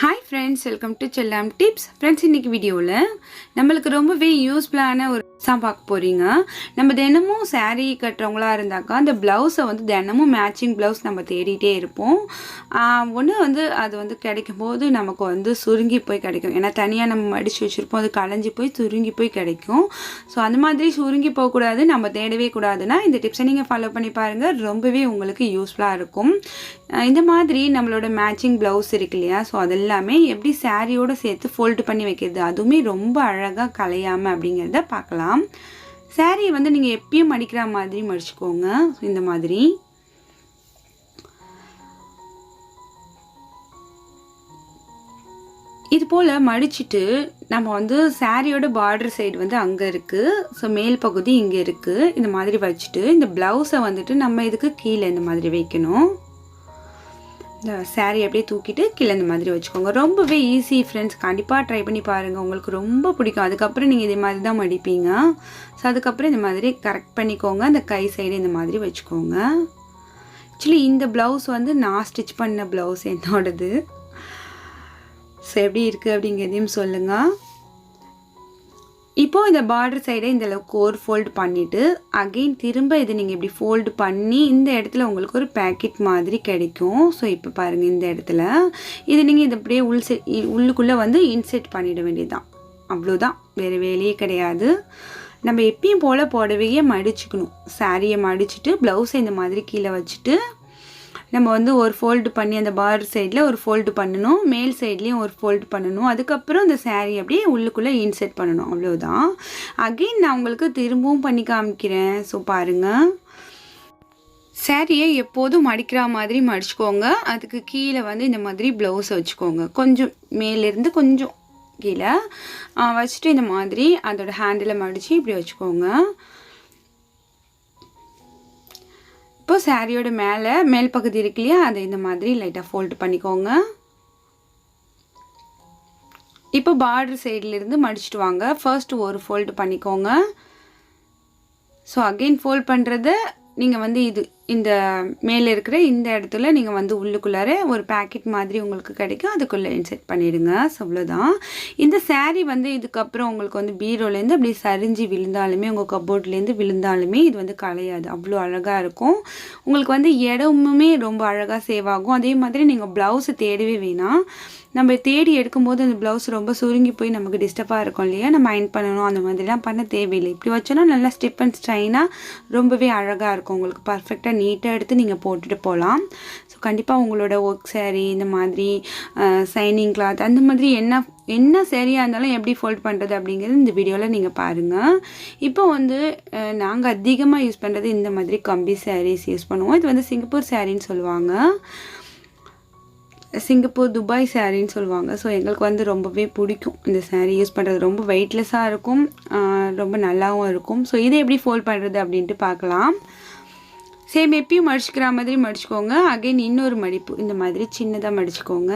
Hi friends, welcome to Chellam tips. Friends, இன்னைக்கு வீடியோல நம்மளுக்கு ரொம்பவே யூஸ்ஃபுல்லான ஒரு பார்க்க போறீங்க. நம்ம தினமும் saree கட்டறவங்களா இருந்தாக்கா அந்த ப்ளவுஸை வந்து தினமும் மேட்சிங் ப்ளவுஸ் நம்ம தேடிட்டே இருப்போம். ஒன்று வந்து அது வந்து கிடைக்கும்போது நமக்கு வந்து சுருங்கி போய் கிடைக்கும். ஏன்னா தனியாக நம்ம மடிச்சு வச்சுருப்போம், அது களைஞ்சி போய் சுருங்கி போய் கிடைக்கும். ஸோ அந்த மாதிரி சுருங்கி போகக்கூடாது, நம்ம தேடவே கூடாதுன்னா இந்த டிப்ஸை நீங்கள் ஃபாலோ பண்ணி பாருங்கள், ரொம்பவே உங்களுக்கு யூஸ்ஃபுல்லாக இருக்கும். இந்த மாதிரி நம்மளோட மேட்சிங் ப்ளவுஸ் இருக்கு இல்லையா, ஸோ அதெல்லாமே எப்படி சாரியோடு சேர்த்து ஃபோல்டு பண்ணி வைக்கிறது, அதுவுமே ரொம்ப அழகாக கலையாமல் அப்படிங்கிறத பார்க்கலாம். சாரியை வந்து நீங்கள் எப்பயும் மடிக்கிற மாதிரி மடிச்சுக்கோங்க. இந்த மாதிரி இது போல் மடிச்சுட்டு நம்ம வந்து சாரியோட பார்டர் சைடு வந்து அங்கே இருக்குது, ஸோ மேல் பகுதி இங்கே இருக்குது. இந்த மாதிரி வச்சுட்டு இந்த ப்ளவுஸை வந்துட்டு நம்ம இதுக்கு கீழே இந்த மாதிரி வைக்கணும். இந்த சாரீ அப்படியே தூக்கிட்டு கீழே இந்த மாதிரி வச்சுக்கோங்க. ரொம்பவே ஈஸி ஃப்ரெண்ட்ஸ், கண்டிப்பாக ட்ரை பண்ணி பாருங்கள், உங்களுக்கு ரொம்ப பிடிக்கும். அதுக்கப்புறம் நீங்கள் இதே மாதிரி தான் மடிப்பீங்க. ஸோ அதுக்கப்புறம் இந்த மாதிரி கரெக்ட் பண்ணிக்கோங்க. அந்த கை சைடு இந்த மாதிரி வச்சுக்கோங்க. ஆக்சுவலி இந்த ப்ளவுஸ் வந்து நான் ஸ்டிச் பண்ண ப்ளவுஸ் என்னோடது. ஸோ எப்படி இருக்குது அப்படிங்கிறதையும் சொல்லுங்கள். இப்போது இந்த பார்டர் சைடை இந்த அளவுக்கு ஒரு ஃபோல்டு பண்ணிவிட்டு அகெயின் திரும்ப இது நீங்கள் இப்படி ஃபோல்டு பண்ணி இந்த இடத்துல உங்களுக்கு ஒரு பேக்கெட் மாதிரி கிடைக்கும். ஸோ இப்போ பாருங்கள், இந்த இடத்துல இது நீங்கள் இதை அப்படியே உள்ளுக்குள்ளே வந்து இன்செர்ட் பண்ணிட வேண்டியதுதான். அவ்வளோதான், வேறு வேலையே கிடையாது. நம்ம எப்பயும் போல் புடவையே மடிச்சுக்கணும். சாரியை மடிச்சுட்டு ப்ளவுஸை இந்த மாதிரி கீழே வச்சுட்டு நம்ம வந்து ஒரு ஃபோல்டு பண்ணி அந்த பார்டர் சைடில் ஒரு ஃபோல்டு பண்ணணும், மேல் சைட்லேயும் ஒரு ஃபோல்டு பண்ணணும். அதுக்கப்புறம் இந்த சாரீ அப்படியே உள்ளுக்குள்ளே இன்செர்ட் பண்ணணும். அவ்வளோதான். அகெயின் நான் உங்களுக்கு திரும்பவும் பண்ணி காமிக்கிறேன். ஸோ பாருங்கள், சாரியை எப்போதும் மடிக்கிற மாதிரி மடிச்சுக்கோங்க. அதுக்கு கீழே வந்து இந்த மாதிரி ப்ளவுஸை வச்சுக்கோங்க. கொஞ்சம் மேலேருந்து கொஞ்சம் கீழே வச்சுட்டு இந்த மாதிரி அதோட ஹேண்டில் மடித்து இப்படி வச்சுக்கோங்க. இப்போ சாரியோட மேல் பகுதி இருக்கு இல்லையா, அதை இந்த மாதிரி லைட்டாக ஃபோல்டு பண்ணிக்கோங்க. இப்போ பார்டர் சைட்லேருந்து மடிச்சுட்டு வாங்க. ஃபர்ஸ்ட் ஒரு ஃபோல்டு பண்ணிக்கோங்க. ஸோ அகெயின் ஃபோல்ட் பண்ணுறது நீங்கள் வந்து இந்த மேலே இருக்கிற இந்த இடத்துல நீங்கள் வந்து உள்ளுக்குள்ளார ஒரு பேக்கெட் மாதிரி உங்களுக்கு கிடைக்கும், அதுக்குள்ளே இன்செர்ட் பண்ணிவிடுங்க. ஸோ அவ்வளோதான். இந்த சாரீ வந்து இதுக்கப்புறம் உங்களுக்கு வந்து பீரோலேருந்து அப்படி சரிஞ்சு விழுந்தாலுமே, உங்கள் கப்போர்ட்லேருந்து விழுந்தாலுமே இது வந்து கலையாது. அவ்வளோ அழகாக இருக்கும். உங்களுக்கு வந்து இடமுமே ரொம்ப அழகாக சேவ் ஆகும். அதே மாதிரி நீங்கள் ப்ளவுஸை தேடவே வேணாம். நம்ம தேடி எடுக்கும்போது அந்த ப்ளவுஸ் ரொம்ப சுருங்கி போய் நமக்கு டிஸ்டர்பாக இருக்கும் இல்லையா, நம்ம அயர்ன் பண்ணணும், அந்த மாதிரிலாம் பண்ண தேவையில்லை. இப்படி வச்சோன்னா நல்லா ஸ்டிப் அண்ட் ஸ்டைனாக ரொம்பவே அழகாக இருக்கும். உங்களுக்கு பர்ஃபெக்டாக நீட்டாக எடுத்து நீங்கள் போட்டுட்டு போகலாம். ஸோ கண்டிப்பாக உங்களோட ஒர்க் சாரீ, இந்த மாதிரி சைனிங் கிளாத், அந்த மாதிரி என்ன சாரியாக இருந்தாலும் எப்படி ஃபோல்ட் பண்ணுறது அப்படிங்கிறது இந்த வீடியோவில் நீங்கள் பாருங்கள். இப்போ வந்து நாங்கள் அதிகமாக யூஸ் பண்ணுறது இந்த மாதிரி கம்பி சாரீஸ் யூஸ் பண்ணுவோம். இது வந்து சிங்கப்பூர் சாரின்னு சொல்லுவாங்க, சிங்கப்பூர் துபாய் சாரின்னு சொல்லுவாங்க. ஸோ எங்களுக்கு வந்து ரொம்பவே பிடிக்கும் இந்த சாரீ யூஸ் பண்ணுறது. ரொம்ப வெயிட்லெஸ்ஸாக இருக்கும், ரொம்ப நல்லாவும் இருக்கும். ஸோ இதை எப்படி ஃபோல்ட் பண்ணுறது அப்படின்ட்டு பார்க்கலாம். சேம் எப்பயும் மடிச்சுக்கிற மாதிரி மடிச்சுக்கோங்க. அகைன் இன்னொரு மடிப்பு இந்த மாதிரி சின்னதாக மடிச்சுக்கோங்க.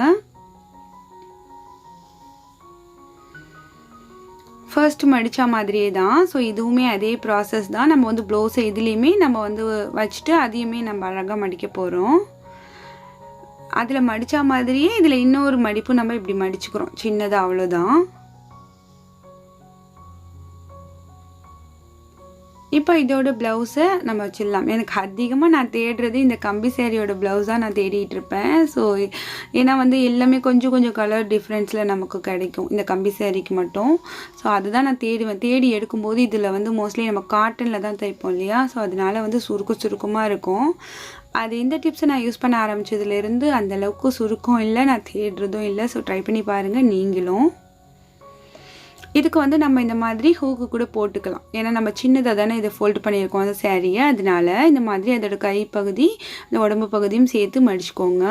ஃபர்ஸ்ட் மடித்த மாதிரியே தான். ஸோ இதுவுமே அதே ப்ராசஸ் தான். நம்ம வந்து ப்ளவுஸை இதுலேயுமே நம்ம வந்து வச்சுட்டு அதையுமே நம்ம அழகாக மடிக்க போகிறோம். அதில் மடித்த மாதிரியே இதில் இன்னொரு மடிப்பு நம்ம இப்படி மடிச்சுக்கிறோம் சின்னதாக, அவ்வளோதான். இப்போ இதோட ப்ளவுஸை நம்ம வச்சிடலாம். எனக்கு அதிகமாக நான் தேடுறது இந்த கம்பி சாரியோட ப்ளவுஸ் தான் நான் தேடிட்டு இருப்பேன். ஸோ ஏன்னா வந்து எல்லாமே கொஞ்சம் கலர் டிஃப்ரென்ஸில் நமக்கு கிடைக்கும் இந்த கம்பி சாரிக்கு மட்டும். ஸோ அதுதான் நான் தேடுவேன். தேடி எடுக்கும்போது இதில் வந்து மோஸ்ட்லி நம்ம காட்டனில் தான் தைப்போம் இல்லையா, ஸோ அதனால வந்து சுருக்கமாக இருக்கும். அது இந்த டிப்ஸை நான் யூஸ் பண்ண ஆரம்பித்ததுலேருந்து அந்தளவுக்கு சுருக்கம் இல்லை, நான் தேடுறதும் இல்லை. ஸோ ட்ரை பண்ணி பாருங்கள் நீங்களும். இதுக்கு வந்து நம்ம இந்த மாதிரி ஹூக்கு கூட போட்டுக்கலாம். ஏன்னா நம்ம சின்னதாக தானே இதை ஃபோல்டு பண்ணியிருக்கோம் அந்த சாரியை, அதனால இந்த மாதிரி அதோட கை பகுதி அந்த உடம்பு பகுதியும் சேர்த்து மடிச்சுக்கோங்க.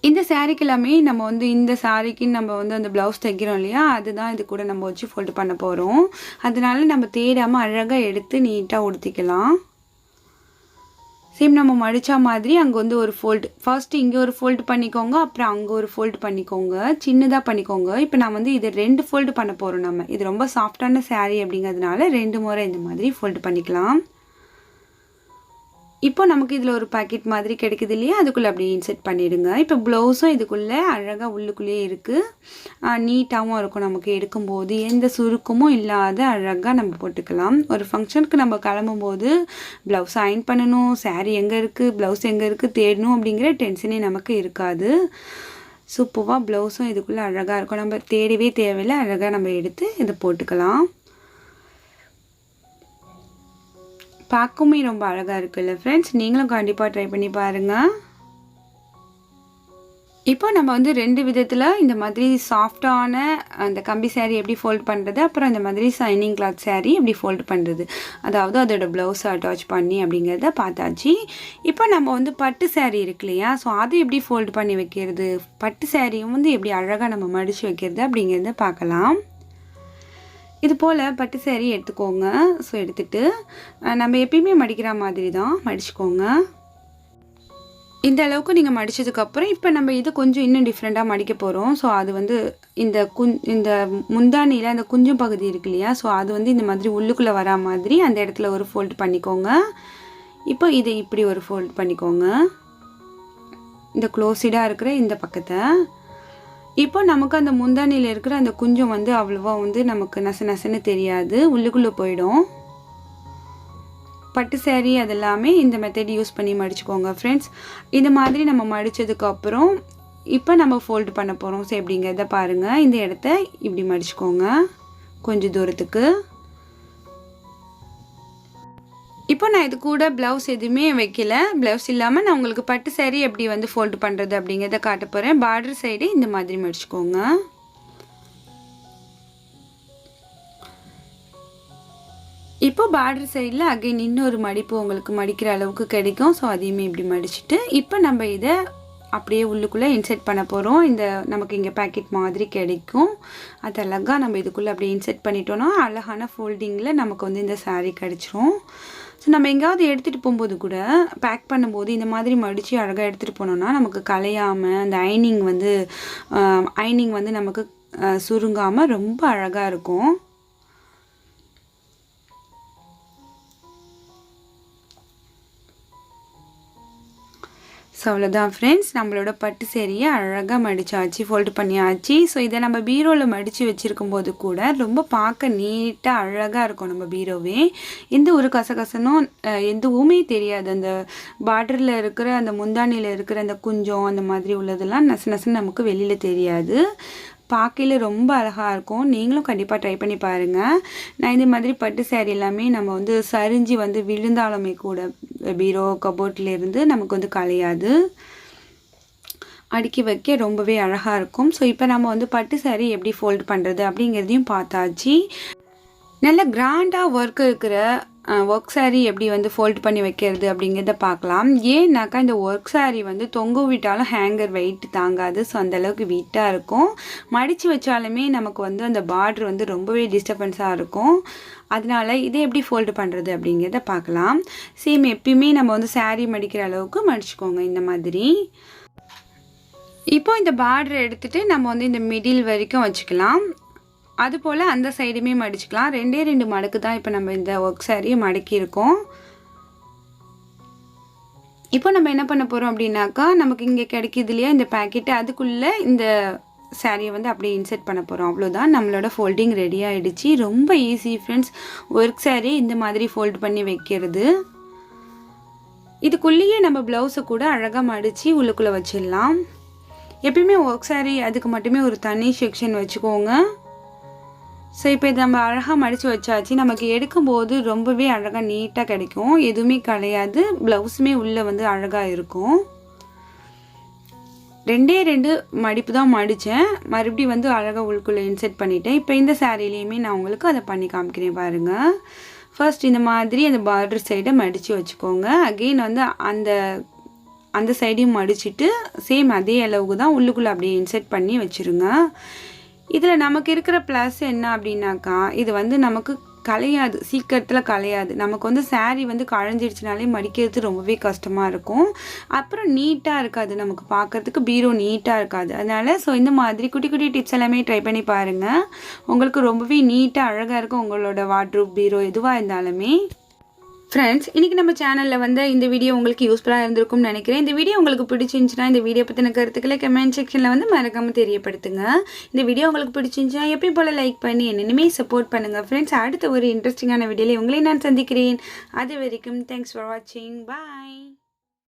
இந்த சாரீக்கு எல்லாமே நம்ம வந்து இந்த சாரீக்கு நம்ம வந்து அந்த ப்ளவுஸ் தைக்கிறோம் இல்லையா, அதுதான் இது கூட நம்ம வச்சு ஃபோல்டு பண்ண போகிறோம். அதனால நம்ம தேடாமல் அழகாக எடுத்து நீட்டாக உடுத்திக்கலாம். சேம் நம்ம மடித்த மாதிரி அங்கே வந்து ஒரு ஃபோல்டு, ஃபர்ஸ்ட்டு இங்கே ஒரு ஃபோல்டு பண்ணிக்கோங்க, அப்புறம் அங்கே ஒரு ஃபோல்டு பண்ணிக்கோங்க, சின்னதாக பண்ணிக்கோங்க. இப்போ நான் வந்து இதை 2 ஃபோல்டு பண்ண போகிறோம். நம்ம இது ரொம்ப சாஃப்டான சாரீ அப்படிங்கிறதுனால 2 முறை இந்த மாதிரி ஃபோல்டு பண்ணிக்கலாம். இப்போ நமக்கு இதில் ஒரு பாக்கெட் மாதிரி கிடைக்குது இல்லையா, அதுக்குள்ளே அப்படியே இன்செர்ட் பண்ணிவிடுங்க. இப்போ ப்ளவுஸும் இதுக்குள்ளே அழகாக உள்ளுக்குள்ளேயே இருக்குது. நீட்டாகவும் இருக்கும். நமக்கு எடுக்கும்போது எந்த சுருக்கமும் இல்லாத அழகாக நம்ம போட்டுக்கலாம். ஒரு ஃபங்க்ஷனுக்கு நம்ம கிளம்பும்போது ப்ளவுஸ் அயர்ன் பண்ணணும், சாரீ எங்கே இருக்குது, ப்ளவுஸ் எங்கே இருக்குது தேடணும் அப்படிங்கிற டென்ஷனே நமக்கு இருக்காது. சூப்பராக ப்ளவுஸும் இதுக்குள்ளே அழகாக இருக்கும். நம்ம தேடவே தேவையில்லை, அழகாக நம்ம எடுத்து இதை போட்டுக்கலாம். பார்க்கவுமே ரொம்ப அழகாக இருக்குல்ல ஃப்ரெண்ட்ஸ். நீங்களும் கண்டிப்பாக ட்ரை பண்ணி பாருங்கள். இப்போ நம்ம வந்து 2 விதத்தில் இந்த மாதிரி சாஃப்டான அந்த கம்பி சாரீ எப்படி ஃபோல்ட் பண்ணுறது, அப்புறம் இந்த மாதிரி சைனிங் கிளாத் சாரீ எப்படி ஃபோல்ட் பண்ணுறது, அதாவது அதோட ப்ளவுஸை அட்டாச் பண்ணி அப்படிங்கிறத பார்த்தாச்சு. இப்போ நம்ம வந்து பட்டு சாரீ இருக்கு இல்லையா, ஸோ அதை எப்படி ஃபோல்ட் பண்ணி வைக்கிறது, பட்டு சாரியும் வந்து எப்படி அழகாக நம்ம மடித்து வைக்கிறது அப்படிங்கிறத பார்க்கலாம். இது போல் பட்டு சாரீ எடுத்துக்கோங்க. ஸோ எடுத்துகிட்டு நம்ம எப்பயுமே மடிக்கிற மாதிரி தான் மடிச்சுக்கோங்க. இந்த அளவுக்கு நீங்கள் மடித்ததுக்கப்புறம் இப்போ நம்ம இது கொஞ்சம் இன்னும் டிஃப்ரெண்ட்டாக மடிக்க போகிறோம். ஸோ அது வந்து இந்த முந்தானியில் அந்த குஞ்சும் பகுதி இருக்கு இல்லையா, ஸோ அது வந்து இந்த மாதிரி உள்ளுக்குள்ளே வரா மாதிரி அந்த இடத்துல ஒரு ஃபோல்ட் பண்ணிக்கோங்க. இப்போ இதை இப்படி ஒரு ஃபோல்ட் பண்ணிக்கோங்க, இந்த க்ளோஸடாக இருக்கிற இந்த பக்கத்தை. இப்போ நமக்கு அந்த முந்தானியில் இருக்கிற அந்த குஞ்சம் வந்து அவ்வளோவா வந்து நமக்கு நசன்னு தெரியாது, உள்ளுக்குள்ளே போயிடும். பட்டு சாரீ அதெல்லாமே இந்த மெத்தட் யூஸ் பண்ணி மடிச்சுக்கோங்க ஃப்ரெண்ட்ஸ். இந்த மாதிரி நம்ம மடித்ததுக்கப்புறம் இப்போ நம்ம ஃபோல்டு பண்ண போகிறோம். ஸோ எப்படிங்கிறத பாருங்கள். இந்த இடத்த இப்படி மடிச்சுக்கோங்க கொஞ்சம் தூரத்துக்கு. இப்போ நான் இது கூட ப்ளவுஸ் எதுவுமே வைக்கல. ப்ளவுஸ் இல்லாமல் நான் உங்களுக்கு பட்டு சாரீ எப்படி வந்து ஃபோல்டு பண்ணுறது அப்படிங்கிறத காட்ட போகிறேன். பார்டர் சைடு இந்த மாதிரி மடிச்சுக்கோங்க. இப்போ பார்டர் சைடில் அகைன் இன்னொரு மடிப்பு உங்களுக்கு மடிக்கிற அளவுக்கு கிடைக்கும். ஸோ அதையுமே இப்படி மடிச்சுட்டு இப்போ நம்ம இதை அப்படியே உள்ளுக்குள்ளே இன்செர்ட் பண்ண போகிறோம். இந்த நமக்கு இங்கே பேக்கெட் மாதிரி கிடைக்கும், அது அழகாக நம்ம இதுக்குள்ளே அப்படியே இன்செர்ட் பண்ணிட்டோன்னா அழகான ஃபோல்டிங்கில் நமக்கு வந்து இந்த சாரீ கிடச்சிரும். ஸோ நம்ம எங்கேயாவது எடுத்துகிட்டு போகும்போது கூட பேக் பண்ணும்போது இந்த மாதிரி மடித்து அழகாக எடுத்துகிட்டு போனோன்னா நமக்கு கலையாமல் அந்த ஐனிங் வந்து நமக்கு சுருங்காமல் ரொம்ப அழகாக இருக்கும். ஸோ அவ்வளோதான் ஃப்ரெண்ட்ஸ், நம்மளோட பட்டு சேரீயை அழகாக மடித்தாச்சு, ஃபோல்டு பண்ணியாச்சு. ஸோ இதை நம்ம பீரோவில் மடித்து வச்சுருக்கும் போது கூட ரொம்ப பார்க்க நீட்டாக அழகாக இருக்கும். நம்ம பீரோவே எந்த ஒரு கசகசனும் எதுவுமே தெரியாது. அந்த பார்டரில் இருக்கிற அந்த முந்தானியில் இருக்கிற அந்த குஞ்சம் அந்த மாதிரி உள்ளதெல்லாம் நசுன்னு நமக்கு வெளியில் தெரியாது. பார்க்கையில் ரொம்ப அழகாக இருக்கும். நீங்களும் கண்டிப்பாக ட்ரை பண்ணி பாருங்கள். நான் இந்த மாதிரி பட்டு சாரீ எல்லாமே நம்ம வந்து சரிஞ்சு வந்து விழுந்தாலுமே கூட பீரோ கபோர்ட்லேருந்து நமக்கு வந்து கலையாது, அடுக்கி வைக்க ரொம்பவே அழகாக இருக்கும். ஸோ இப்போ நம்ம வந்து பட்டு சாரீ எப்படி ஃபோல்டு பண்ணுறது அப்படிங்கிறதையும் பார்த்தாச்சு. நல்ல கிராண்டாக ஒர்க் இருக்கிற ஒர்க் சாரீ எப்படி வந்து ஃபோல்டு பண்ணி வைக்கிறது அப்படிங்கிறத பார்க்கலாம். ஏன்னாக்கா இந்த ஒர்க் சாரீ வந்து தொங்க விட்டாலும் ஹேங்கர் வெயிட் தாங்காது. ஸோ அந்தளவுக்கு வெயிட்டாக இருக்கும். மடித்து வச்சாலுமே நமக்கு வந்து அந்த பார்டர் வந்து ரொம்பவே டிஸ்டர்பன்ஸாக இருக்கும். அதனால இதை எப்படி ஃபோல்டு பண்ணுறது அப்படிங்கிறத பார்க்கலாம். சேம் எப்பயுமே நம்ம வந்து சாரீ மடிக்கிற அளவுக்கு மடிச்சுக்கோங்க இந்த மாதிரி. இப்போ இந்த பார்டர் எடுத்துகிட்டு நம்ம வந்து இந்த மிடில் வரைக்கும் வச்சுக்கலாம். அதுபோல் அந்த சைடுமே மடிச்சுக்கலாம். 2 மடக்கு தான் இப்போ நம்ம இந்த ஒர்க் சாரியை மடக்கியிருக்கோம். இப்போ நம்ம என்ன பண்ண போகிறோம் அப்படின்னாக்கா, நமக்கு இங்கே கிடைக்கிது இல்லையா இந்த பேக்கெட்டு, அதுக்குள்ளே இந்த சாரியை வந்து அப்படியே இன்செர்ட் பண்ண போகிறோம். அவ்வளோதான், நம்மளோட ஃபோல்டிங் ரெடி ஆகிடுச்சு. ரொம்ப ஈஸி ஃப்ரெண்ட்ஸ் ஒர்க் சாரி இந்த மாதிரி ஃபோல்டு பண்ணி வைக்கிறது. இதுக்குள்ளேயே நம்ம ப்ளவுஸை கூட அழகாக மடித்து உள்ளுக்குள்ளே வச்சிடலாம். எப்பயுமே ஒர்க் சாரி அதுக்கு மட்டுமே ஒரு தனி செக்ஷன் வச்சுக்கோங்க. ஸோ இப்போ இது நம்ம அழகாக மடித்து வச்சாச்சு. நமக்கு எடுக்கும்போது ரொம்பவே அழகாக நீட்டாக கிடைக்கும், எதுவுமே கிடையாது. ப்ளவுஸுமே உள்ளே வந்து அழகாக இருக்கும். 2 மடிப்பு தான் மடித்தேன், மறுபடியும் வந்து அழகாக உள்ளுக்குள்ளே இன்செர்ட் பண்ணிவிட்டேன். இப்போ இந்த சாரிலையுமே நான் உங்களுக்கு அதை பண்ணி காமிக்கிறேன் பாருங்கள். ஃபர்ஸ்ட் இந்த மாதிரி அந்த பார்டர் சைடை மடித்து வச்சுக்கோங்க. அகெயின் வந்து அந்த சைடையும் மடிச்சுட்டு சேம் அதே அளவுக்கு தான் உள்ளுக்குள்ளே அப்படியே இன்செர்ட் பண்ணி வச்சுருங்க. இதில் நமக்கு இருக்கிற ப்ளஸ் என்ன அப்படின்னாக்கா, இது வந்து நமக்கு கலையாது, சீக்கிரத்தில் கலையாது. நமக்கு வந்து சாரீ வந்து களைஞ்சிடுச்சுனாலே மடிக்கிறது ரொம்பவே கஷ்டமாக இருக்கும். அப்புறம் நீட்டாக இருக்காது, நமக்கு பார்க்குறதுக்கு பீரோ நீட்டாக இருக்காது. அதனால் ஸோ இந்த மாதிரி குட்டி குட்டி டிப்ஸ் எல்லாமே ட்ரை பண்ணி பாருங்கள். உங்களுக்கு ரொம்பவே நீட்டாக அழகாக இருக்கும் உங்களோட வார்ட்ரோப், பீரோ எதுவாக இருந்தாலுமே. ஃப்ரெண்ட்ஸ், இன்றைக்கி நம்ம சேனலில் வந்து இந்த வீடியோ உங்களுக்கு யூஸ்ஃபுல்லாக இருந்திருக்கும்னு நினைக்கிறேன். இந்த வீடியோ உங்களுக்கு பிடிச்சிருந்துச்சுன்னா இந்த வீடியோ பற்றின கருத்துக்களை கமெண்ட் செக்ஷனில் வந்து மறக்காமல் தெரியப்படுத்துங்க. இந்த வீடியோ உங்களுக்கு பிடிச்சிருந்துச்சுன்னா எப்பயும் போல் லைக் பண்ணி என்னென்னுமே சப்போர்ட் பண்ணுங்கள் ஃப்ரெண்ட்ஸ். அடுத்த ஒரு இன்ட்ரெஸ்டிங்கான வீடியோவில் உங்களை நான் சந்திக்கிறேன். அது வரைக்கும் தேங்க்ஸ் ஃபார் வாட்சிங். பாய்.